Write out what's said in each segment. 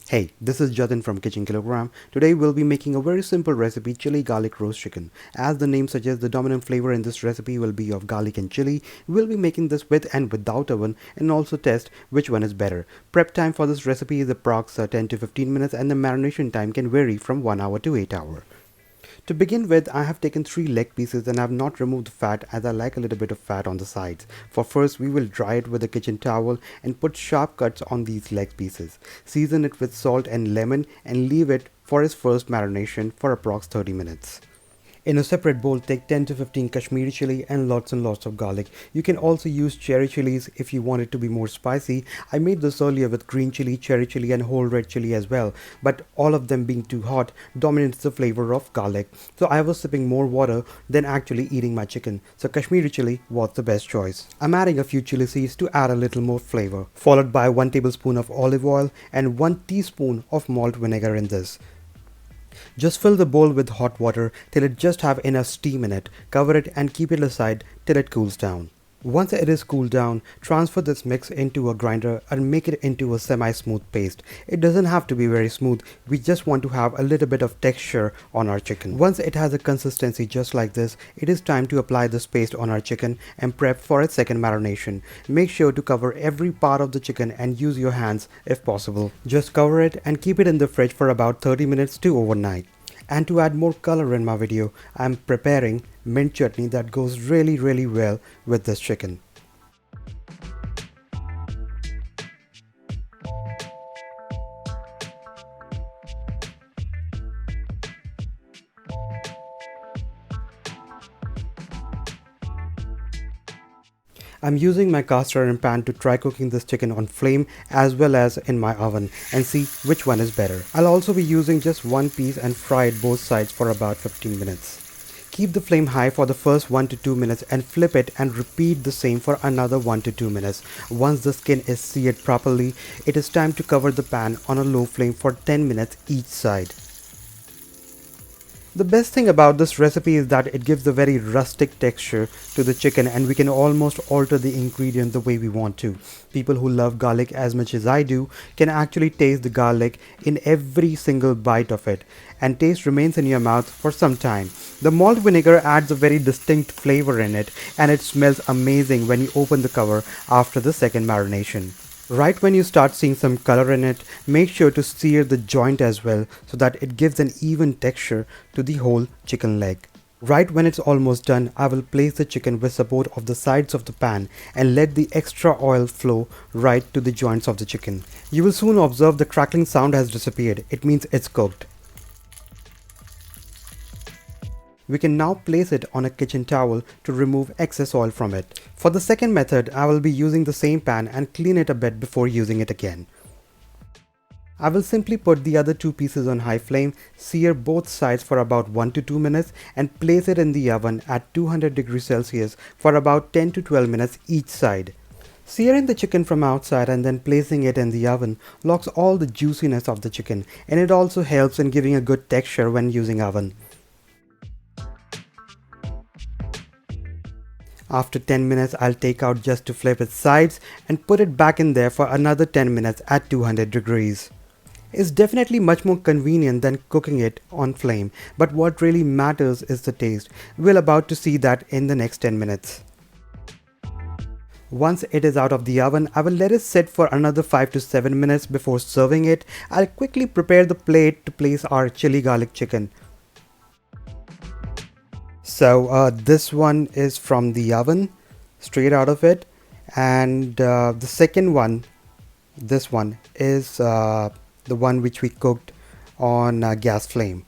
Hey, this is Jatin from Kitchenkilogram. Today we'll be making a very simple recipe, chili garlic roast chicken. As the name suggests, the dominant flavor in this recipe will be of garlic and chili. We'll be making this with and without oven and also test which one is better. Prep time for this recipe is approx 10 to 15 minutes and the marination time can vary from 1 hour to 8 hours. To begin with, I have taken 3 leg pieces and I have not removed the fat as I like a little bit of fat on the sides. For first, we will dry it with a kitchen towel and put sharp cuts on these leg pieces. Season it with salt and lemon and leave it for its first marination for approx 30 minutes. In a separate bowl, take 10 to 15 Kashmiri chili and lots of garlic. You can also use cherry chilies if you want it to be more spicy. I made this earlier with green chili, cherry chili and whole red chili as well. But all of them being too hot dominates the flavor of garlic. So I was sipping more water than actually eating my chicken. So Kashmiri chili was the best choice. I'm adding a few chili seeds to add a little more flavor. Followed by 1 tablespoon of olive oil and 1 teaspoon of malt vinegar in this. Just fill the bowl with hot water till it just have enough steam in it. Cover it and keep it aside till it cools down. Once it is cooled down, transfer this mix into a grinder and make it into a semi-smooth paste. It doesn't have to be very smooth, we just want to have a little bit of texture on our chicken. Once it has a consistency just like this, it is time to apply this paste on our chicken and prep for its second marination. Make sure to cover every part of the chicken and use your hands if possible. Just cover it and keep it in the fridge for about 30 minutes to overnight. And to add more color in my video, I'm preparing mint chutney that goes really well with this chicken. I'm using my cast iron pan to try cooking this chicken on flame as well as in my oven and see which one is better. I'll also be using just one piece and fry it both sides for about 15 minutes. Keep the flame high for the first 1 to 2 minutes and flip it and repeat the same for another 1 to 2 minutes. Once the skin is seared properly, it is time to cover the pan on a low flame for 10 minutes each side. The best thing about this recipe is that it gives a very rustic texture to the chicken and we can almost alter the ingredient the way we want to. People who love garlic as much as I do can actually taste the garlic in every single bite of it and taste remains in your mouth for some time. The malt vinegar adds a very distinct flavor in it and it smells amazing when you open the cover after the second marination. Right when you start seeing some color in it, make sure to sear the joint as well so that it gives an even texture to the whole chicken leg. Right when it's almost done, I will place the chicken with support of the sides of the pan and let the extra oil flow right to the joints of the chicken. You will soon observe the crackling sound has disappeared. It means it's cooked. We can now place it on a kitchen towel to remove excess oil from it. For the second method, I will be using the same pan and clean it a bit before using it again. I will simply put the other 2 pieces on high flame, sear both sides for about 1 to 2 minutes and place it in the oven at 200 degrees Celsius for about 10 to 12 minutes each side. Searing the chicken from outside and then placing it in the oven locks all the juiciness of the chicken and it also helps in giving a good texture when using oven. After 10 minutes, I'll take out just to flip its sides and put it back in there for another 10 minutes at 200 degrees. It's definitely much more convenient than cooking it on flame, but what really matters is the taste. We're about to see that in the next 10 minutes. Once it is out of the oven, I will let it sit for another 5 to 7 minutes before serving it. I'll quickly prepare the plate to place our chili garlic chicken. So this one is from the oven, straight out of it, and the second one, this one is the one which we cooked on gas flame.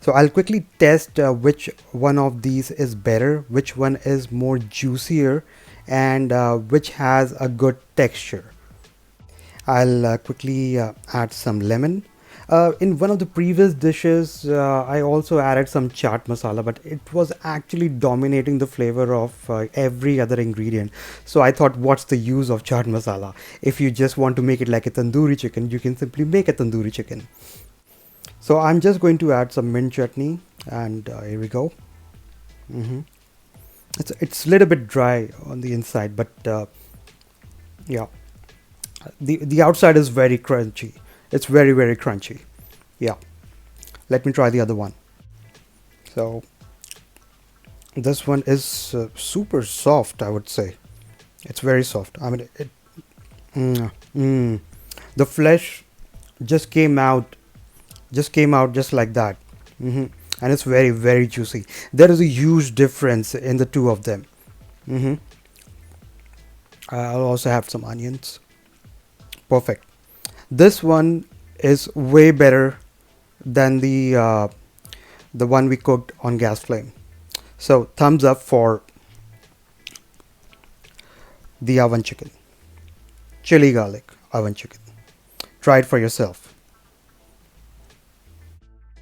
So I'll quickly test which one of these is better, which one is more juicier, and which has a good texture. I'll quickly add some lemon. In one of the previous dishes, I also added some chaat masala, but it was actually dominating the flavor of every other ingredient. So I thought, what's the use of chaat masala? If you just want to make it like a tandoori chicken, you can simply make a tandoori chicken. So I'm just going to add some mint chutney, and here we go. It's a little bit dry on the inside, but yeah, the outside is very crunchy. It's very, very crunchy. Yeah, let me try the other one. So this one is super soft, I would say. It's very soft. I mean, mm, mm, the flesh just came out, just like that. And it's very, very juicy. There is a huge difference in the two of them. hmm I'll also have some onions. Perfect. This one is way better than the one we cooked on gas flame. So thumbs up for the oven chicken, chili garlic oven chicken. Try it for yourself.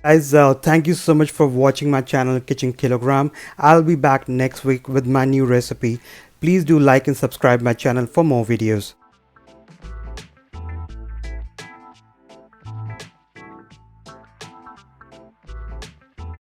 Guys, thank you so much for watching my channel Kitchen Kilogram. I'll be back next week with my new recipe. Please do like and subscribe my channel for more videos.